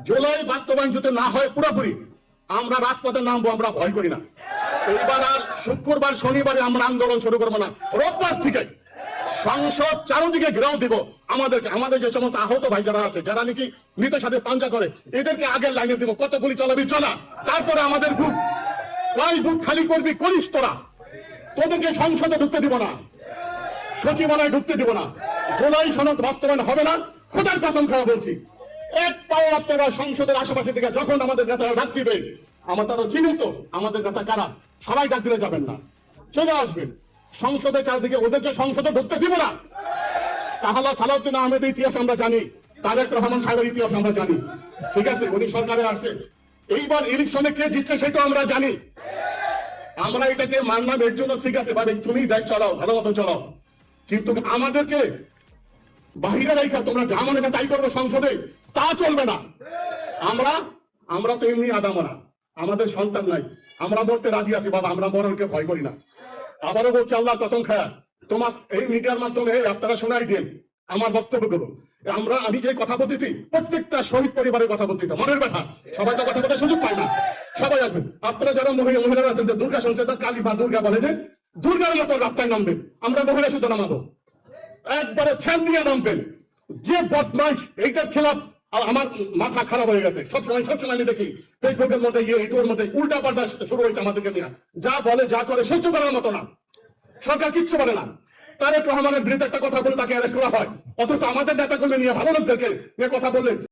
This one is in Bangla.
জুলাই বাস্তবায়ন যদি না হয় পুরোপুরি, আমরা রাজপথে নামবো, আমরা ভয় করি না। এইবার আর শুক্রবার শনিবারে আমরা আন্দোলন শুরু করবো না, রোববার থেকে সংসদ চারদিকে ঘেরাও দিব। আমাদের যে সমস্ত আহত ভাই যারা আছে, যারা নাকি মৃতের সাথে পাঞ্জা করে, এদেরকে আগের লাইনে দিব। কত গুলি চালাবি চলা, তারপরে আমাদের বুক কয় বুক খালি করবি করিস তোরা। তোদেরকে সংসদে ঢুকতে দিব না, সচিবালয়ে ঢুকতে দিব না। জুলাই সনদ বাস্তবায়ন হবে না, খোদার কসম খাওয়া বলছি। এক পাও আপনারা সংসদের আশেপাশে থেকে যখন আমাদের নেতারা ডাক দিবে, আমার তারা চিহ্নিত আমাদের নেতা কারা, সবাই ডাক দিলে যাবেন না, চলে আসবেন সংসদের চারদিকে। ওদেরকে সংসদে ঢুকতে দিব না। সালাউদ্দিন আহমেদের ইতিহাস আমরা জানি, তারেক রহমান সাহেবের ইতিহাস আমরা জানি, ঠিক আছে, উনি সরকারে আসছে। এইবার ইলেকশনে কে জিতছে সেটা আমরা জানি। আমরা এটাকে মানলাম এর জন্য, ঠিক আছে ভাই তুমি দেখ চালাও, ভালো মতো চালাও, কিন্তু আমাদেরকে বাহিরে রেখা তোমরা যা মনে হয় তাই করবে সংসদে, তা চলবে না। আমরা তো এমনি আদামরা, আমাদের সন্তান নাই, আমরা মরতে রাজি আছি বাবা, আমরা মরণকে ভয় করি না। আবারও বলছি আল্লাহর কসম খায়া, তোমার এই মিডিয়ার মাধ্যমে আপনারা শোনাই দেন আমার বক্তব্যগুলো। আমি যে কথা বলতেছি প্রত্যেকটা শহীদ পরিবারের কথা বলতেছি, মনের ব্যথা। সবাই তো কথা বলার সুযোগ পায় না, সবাই আসবেন। আপনারা যারা মহিলারা আছেন, যে দুর্গা শুনছেন, কালী মা দুর্গা বলে যে দুর্গার মতো রাস্তায় নামবেন, আমরা মহিলা শুধু নামাবো, একবারে ছ্যান দিয়ে নামবেন। যে বদমাইশ এইটার খেলাফ আমার মাথা খারাপ হয়ে গেছে। সবসময় আমি দেখি ফেসবুকের মধ্যে ইউটিউবের মধ্যে উল্টা পাল্টা শুরু হয়েছে আমাদেরকে নিয়ে। যা বলে যা করে সহ্য করার মতো না, সরকার কিচ্ছু বলে না। তারেক রহমানের বিরুদ্ধে একটা কথা বলে তাকে অ্যারেস্ট করা হয়, অথচ আমাদের নেতা কর্মী নিয়ে ভালো লোকদেরকে নিয়ে কথা বললে